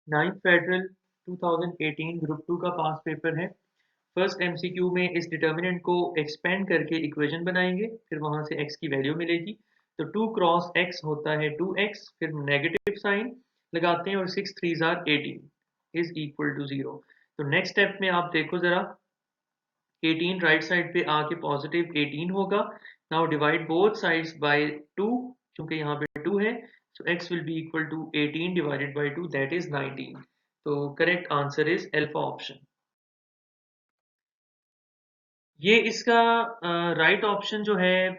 9th federal 2018 group 2 का पास paper है। First MCQ में इस डिटर्मिनेंट को एक्सपेंड करके इक्वेशन बनाएंगे, फिर वहां से x की वैल्यू मिलेगी। तो 2 क्रॉस x होता है 2x, फिर नेगेटिव साइन लगाते हैं और 6 3 आर 18 इज इक्वल टू 0। तो नेक्स्ट स्टेप में आप देखो जरा, 18 राइट साइड पे आके पॉजिटिव 18 होगा। Now divide both sides by 2, क्योंकि यहाँ पे 2 है, so x will be equal to 18 divided by 2, that is 19। तो correct answer is alpha option. ये इसका राइट ऑप्शन जो है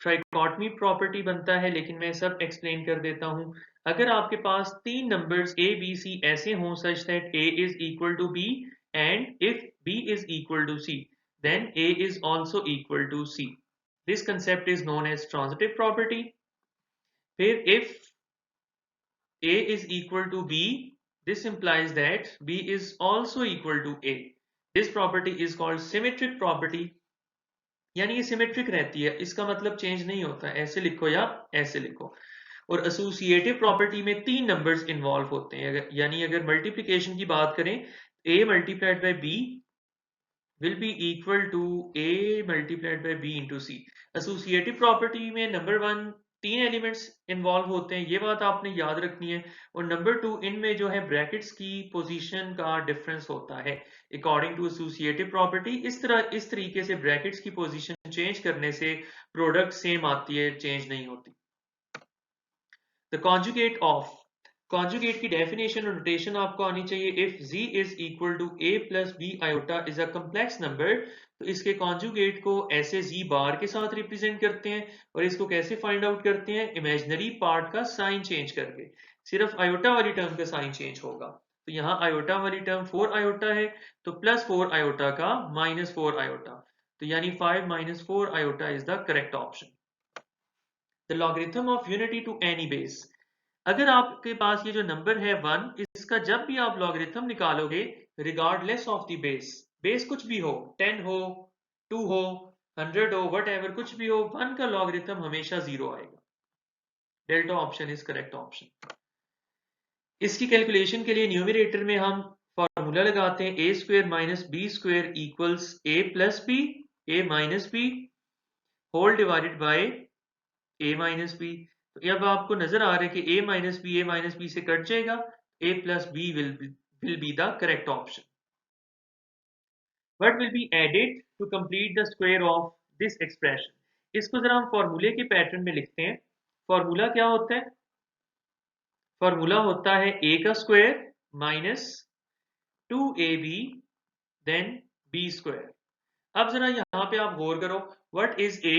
ट्राइकॉटमी प्रॉपर्टी बनता है, लेकिन मैं सब एक्सप्लेन कर देता हूं। अगर आपके पास तीन नंबर्स a b c ऐसे हों such that a is equal to b and if b is equal to c, then a is also equal to c, this concept is known as transitive property। फिर if a is equal to b, this implies that b is also equal to a, this property is called symmetric property। यानी ये symmetric रहती है, इसका मतलब change नहीं होता, ऐसे लिखो या ऐसे लिखो। और एसोसिएटिव प्रॉपर्टी में तीन नंबर्स इन्वॉल्व होते हैं, यानी अगर मल्टीप्लिकेशन की बात करें, a multiplied by b will be equal to a multiplied by b into C. Associative property में नंबर वन तीन एलिमेंट्स इन्वॉल्व होते हैं, ये बात आपने याद रखनी है। और नंबर टू, इनमें जो है ब्रैकेट्स की पोजीशन का डिफरेंस होता है अकॉर्डिंग टू एसोसिएटिव प्रॉपर्टी। इस तरीके से ब्रैकेट्स की पोजीशन चेंज करने से प्रोडक्ट सेम आती है, चेंज नहीं होती। द कॉन्जुगेट ऑफ, कॉन्जुगेट की डेफिनेशन और नोटेशन आपको आनी चाहिए। If z is equal to a plus b iota is a complex number, तो इसके कॉन्जुगेट को ऐसे z बार के साथ रिप्रेजेंट करते हैं। और इसको कैसे फाइंड आउट करते हैं? इमेजिनरी पार्ट का साइन चेंज करके, सिर्फ आयोटा वाली टर्म का साइन चेंज होगा। तो यहाँ आयोटा वाली टर्म 4 आयोटा है, तो प्लस 4 आयोटा का माइनस 4 आयोटा, तो यानी 5 minus 4 iota is the correct option. The logarithm of unity to any base, अगर आपके पास ये जो नंबर है 1, इसका जब भी आप लॉगरिथम निकालोगे regardless of the base, base कुछ भी हो, 10 हो, 2 हो, 100 हो, वट एवर कुछ भी हो, 1 का लॉगरिथम हमेशा 0 आएगा। Delta option is correct option. इसकी कैलकुलेशन के लिए न्यूमरेटर में हम फॉर्मूला लगाते हैं, A square minus B square equals A plus B, A minus B whole divided by a minus B. तो अब आपको नजर आ रहा है कि a माइनस बी से कट जाएगा, a plus B will be the correct option। What will be added to complete the square of this expression? इसको जरा हम फॉर्मूले के पैटर्न में लिखते हैं। फॉर्मूला क्या होता है? फॉर्मूला होता है a का square minus 2ab then b square. अब जरा यहाँ पे आप गौर करो, व्हाट इज a,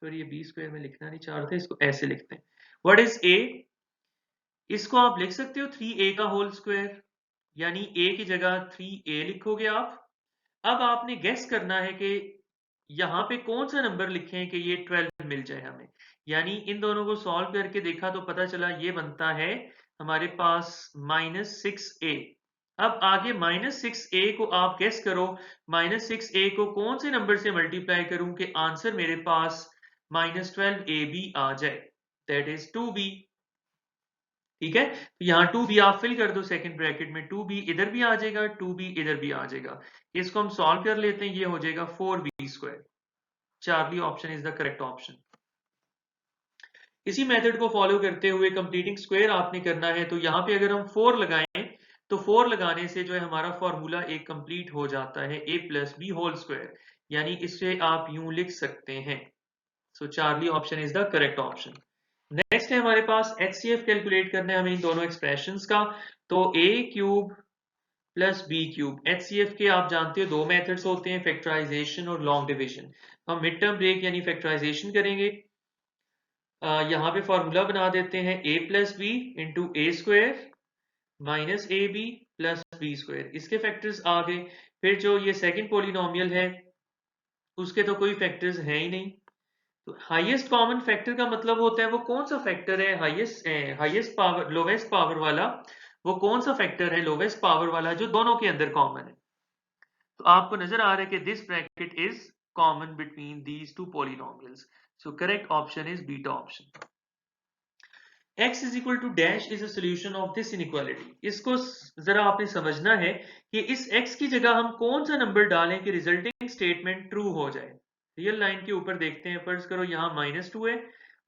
सॉरी ये बी स्क्वायर में लिखना नहीं चाह रहा था, इसको ऐसे लिखते हैं। What is a? इसको आप लिख सकते हो 3a का होल स्क्वायर, यानी a की जगह 3a लिखोगे आप। अब आपने गेस करना है कि यहाँ पे कौन सा नंबर लिखें कि ये 12 मिल जाए हमें। यानी इन दोनों को सॉल्व करके देखा तो पता चला ये बनता है हमारे पास -6a। अब आगे -6a को आप गेस करो, -6a को कौन से नंबर से मल्टीप्लाई करूं कि आंसर मेरे पास -12ab आ जाए, दैट इज 2b। ठीक है, तो यहाँ 2b आप फिल कर दो सेकंड ब्रैकेट में, 2b इधर भी आ जाएगा, 2b इधर भी आ जाएगा। इसको हम सॉल्व कर लेते हैं, ये हो जाएगा 4b square. Charlie option is the correct option. इसी मेथड को फॉलो करते हुए कंप्लीटिंग स्क्वायर आपने करना है। तो यहाँ पे अगर हम 4 लगाएं, तो 4 लगाने से जो है हमारा फॉर्मूला एक कंप्लीट हो जाता है, a plus B whole square. यानी इसे आप यूं लिख सकते हैं। So Charlie option is the correct option. Next है हमारे पास HCF कैलकुलेट करना है हमें इन दोनों एक्सप्रेशंस का। तो a cube plus B cube, HCF के आप जानते हो दो मेथड्स होते हैं, फैक्टराइजेशन और लॉन्ग डिविजन। हम मिड टर्म ब्रेक यानी फैक्टराइजेशन करेंगे। यहाँ पे फॉर्मूला बना देते हैं a plus B into A square minus A B plus B square, इसके फैक्टर्स आ गए। फिर जो ये सेकंड पोलिनोमियल है उसके तो कोई फैक्टर्स हैं ही नहीं। तो हाईएस्ट कॉमन फैक्टर का मतलब होता है वो कौन सा फैक्टर है हाईएस्ट पावर लोवेस्ट पावर वाला, वो कौन सा फैक्टर है लोवेस्ट पावर वाला जो दोनों के अंदर कॉमन है। तो आपको नजर आ रहा है कि this bracket is common between these two polynomials, so correct option is beta option. x is equal to dash is a solution of this inequality. इसको जरा आपने समझना है कि इस x की जगह हम कौन सा नंबर डालें कि रिजल्टिंग स्टेटमेंट ट्रू हो जाए। रियल लाइन के ऊपर देखते हैं, फर्ज करो यहाँ -2 है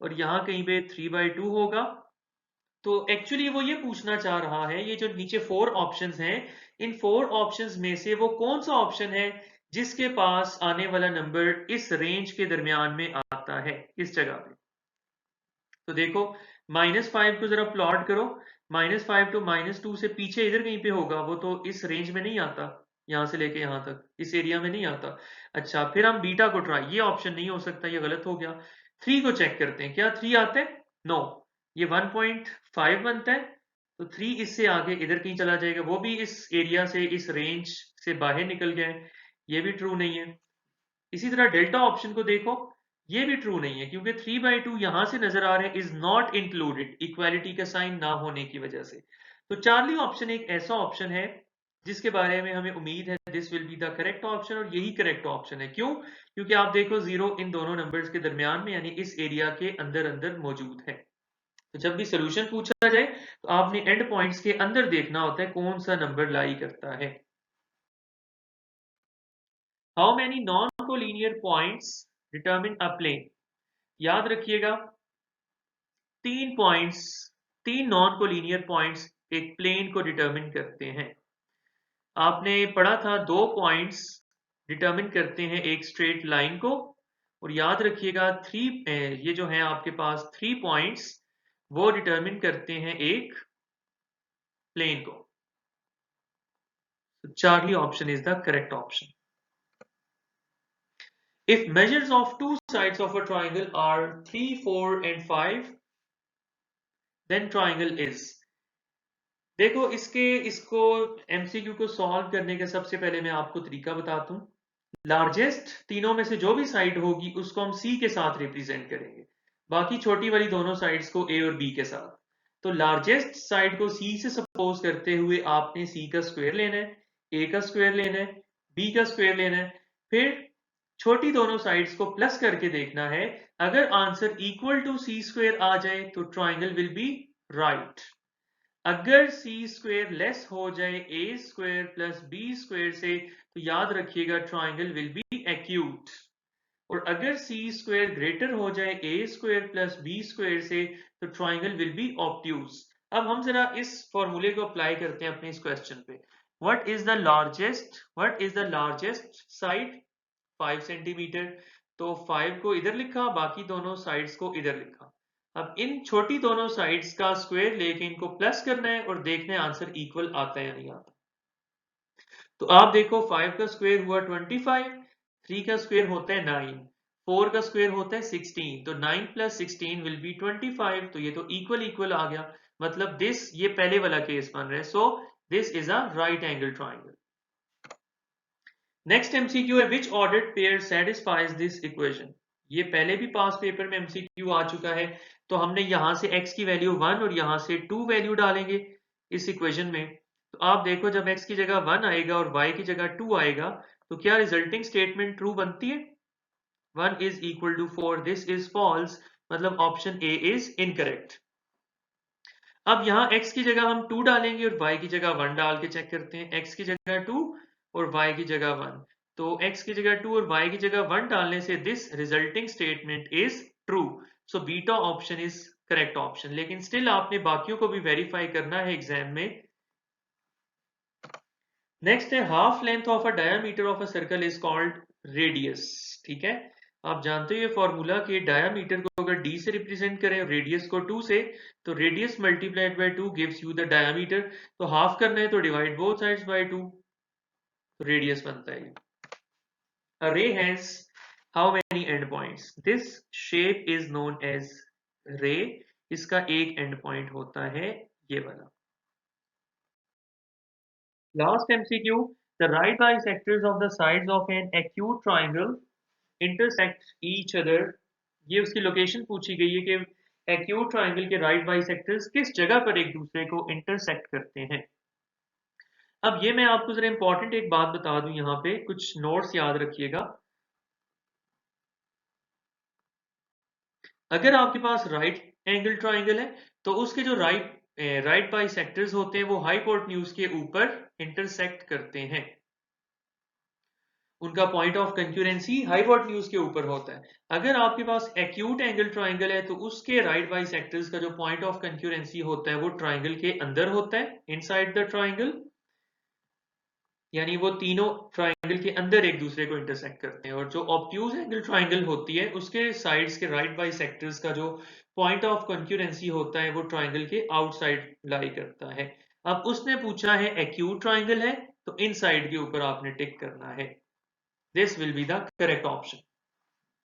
और यहाँ कहीं पे 3/2 होगा। तो एक्चुअली वो ये पूछना चाह रहा है, ये जो नीचे 4 ऑप्शंस हैं, इन 4 ऑप्शंस में से वो कौन सा ऑप्शन है जिसके पास आने वाला नंबर इस रेंज के दरमियान में आता है, इस जगह पे। तो देखो -5 को जरा प्लॉट करो, -5 टू -2 से पीछे इधर कहीं पे होगा, वो तो इस रेंज में नहीं आता, यहां से लेके यहां तक इस एरिया में नहीं आता। अच्छा, फिर हम बीटा को ट्राई, ये ऑप्शन नहीं हो सकता, ये गलत हो गया। 3 को चेक करते हैं, क्या 3 आता है? नो, ये 1.5 बनता है, तो 3 इससे आगे इधर कहीं चला जाएगा, वो भी इस एरिया से, इस रेंज से बाहर निकल गया है, ये भी ट्रू नहीं है। इसी तरह डेल्टा ऑप्शन को देखो, ये भी ट्रू नहीं है क्योंकि 3/2 यहां से नजर आ रहे हैं, इज नॉट इंक्लूडेड, इक्वालिटी का साइन ना होने की वजह से। तो चार्ली ऑप्शन एक ऐसा ऑप्शन है जिसके बारे में हमें उम्मीद है this will be the correct option, और यही करेक्ट ऑप्शन है। क्यों? क्योंकि आप देखो 0 इन दोनों नंबर्स के दरमियान में, यानी इस एरिया के अंदर अंदर मौजूद है। तो जब भी सोल्यूशन पूछा जाए तो आपने एंड पॉइंट्स के अंदर देखना होता है कौन सा नंबर लाई करता है। How many non collinear points determine a plane? याद रखिएगा, 3 पॉइंट्स, 3 नॉन कोलिनियर पॉइंट्स एक प्लेन को डिटरमिन करते हैं। आपने पढ़ा था 2 पॉइंट्स डिटरमिन करते हैं एक स्ट्रेट लाइन को, और याद रखिएगा 3 ये जो है आपके पास 3 पॉइंट्स वो डिटरमिन करते हैं एक प्लेन को। तो Charlie option is the correct option. If measures of two sides of a triangle are 3, 4 and 5, then triangle is। देखो इसको एमसीक्यू को सॉल्व करने के सबसे पहले मैं आपको तरीका बताता हूँ। लार्जेस्ट तीनों में से जो भी साइड होगी उसको हम सी के साथ रिप्रेजेंट करेंगे, बाकी छोटी वाली दोनों साइड्स को ए और बी के साथ। तो लार्जेस्ट साइड को सी से सपोज करते हुए आपने सी का स्क्वायर लेना है, ए का स्क्वायर लेना है, बी का स्क्वायर लेना है, फिर छोटी दोनों साइड्स को प्लस करके देखना है। अगर answer equal to C square आ जाए तो ट्राइंगल विल बी राइट। अगर सी स्क्वायर लेस हो जाए ए स्क्वायर प्लस बी स्क्वायर से तो याद रखिएगा ट्राइंगल विल बी एक्यूट। और अगर सी स्क्वायर ग्रेटर हो जाए ए स्क्वायर प्लस बी स्क्वायर से तो ट्राइंगल विल बी ऑब्ट्यूज। अब हम जरा इस फॉर्मूले को अप्लाई करते हैं अपने इस क्वेश्चन पे। What is the largest side? 5 centimetre. तो 5 को इधर लिखा, बाकी दोनों साइड्स को इधर लिखा। अब इन छोटी दोनों साइड्स का स्क्वायर लेके इनको प्लस करना है और देखना है आंसर इक्वल आता है या नहीं आता। तो आप देखो 5 का स्क्वायर हुआ 25, 3 का स्क्वायर होता है 9, 4 का स्क्वायर होता है 16, तो 9 प्लस 16 विल बी 25। तो ये तो इक्वल इक्वल आ गया, मतलब दिस, ये पहले वाला केस बन रहा है। So this is a right angle triangle. Next MCQ है, which ordered pair satisfies this equation? ये पहले भी पास पेपर में एमसीक्यू आ चुका है। तो हमने यहां से x की वैल्यू 1 और यहां से 2 वैल्यू डालेंगे इस इक्वेशन में। तो आप देखो जब x की जगह 1 आएगा और y की जगह 2 आएगा तो क्या रिजल्टिंग स्टेटमेंट ट्रू बनती है? 1 is equal to 4, this is false, मतलब ऑप्शन ए इज इनकरेक्ट। अब यहाँ x की जगह हम 2 डालेंगे और y की जगह 1 डाल के चेक करते हैं। x की जगह 2 और y की जगह 1, तो x की जगह 2 और y की जगह 1 डालने से this resulting statement is true. So beta option is correct option. लेकिन स्टिल आपने बाकियों को भी वेरीफाई करना है एग्जाम में। नेक्स्ट है, half length of a diameter of a circle is called radius. ठीक है, आप जानते हो ये फॉर्मूला कि डायामीटर को अगर d से रिप्रेजेंट करें और रेडियस को 2 से, तो radius multiplied by 2 gives you the diameter. तो हाफ करना है तो डिवाइड बोथ साइड्स बाय 2, तो रेडियस बनता है। A ray has how many end points? This shape is known as ray। इसका एक एंड पॉइंट होता है ये वाला। Last MCQ, the right bisectors of the sides of an acute triangle intersect each other। ये उसकी लोकेशन पूछी गई है कि एक्यूट ट्राइंगल के राइट बाइसेक्टर्स किस जगह पर एक दूसरे को इंटरसेक्ट करते हैं। अब ये मैं आपको जरा इंपॉर्टेंट एक बात बता दूं, यहाँ पे कुछ नोट्स याद रखिएगा। अगर आपके पास राइट एंगल ट्राइंगल है, तो उसके जो राइट बाइसेक्टर्स होते हैं वो हाइपोटेन्यूज के ऊपर इंटरसेक्ट करते हैं, उनका पॉइंट ऑफ कंक्यूरेंसी हाइपोटेन्यूज के ऊपर होता है। अगर आपके पास एक्यूट एंगल ट्राइंगल है तो उसके राइट बाइसेक्टर्स का जो पॉइंट ऑफ कंक्यूरेंसी होता है वो ट्राइंगल के अंदर होता है, इनसाइड द ट्राइंगल, यानी वो तीनों ट्राइंगल के अंदर एक दूसरे को इंटरसेक्ट करते हैं। और जो ऑब्ट्यूज एंगल ट्राइंगल होती है उसके साइड्स के राइट बाइसेक्टर्स का जो पॉइंट ऑफ कंक्यूरेंसी होता है वो ट्राइंगल के आउटसाइड लाई करता है। अब उसने पूछा है एक्यूट ट्राइंगल है तो इनसाइड के ऊपर आपने टिक करना है। This will be the correct option.